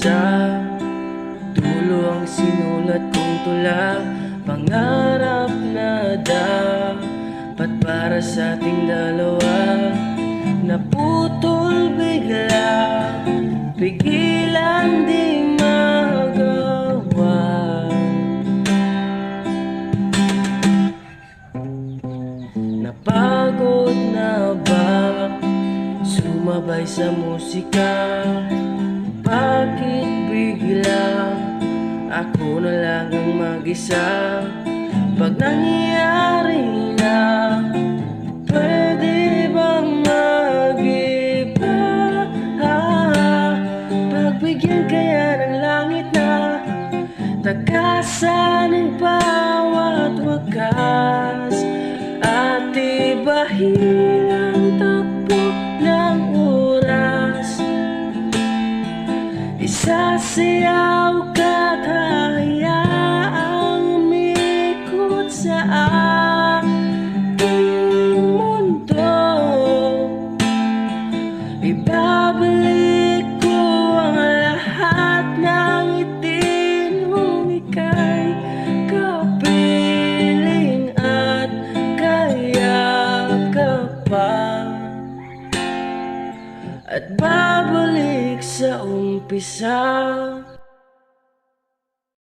sa dulo ang sinulat kong tula. Pangarap na dapat para sa ating dalawa, naputol bigla, pigilan di magawa. Napagod na ba sumabay sa musika? Bakit bigla ako na lang ang mag-isa? Pag nangyayari na, pwede bang mag-iba? Pagbigyan kaya ng langit na takasan ang bawat wakas, at ibahin ang takbo ng oras. Isasayaw ka't hayaang umikot sa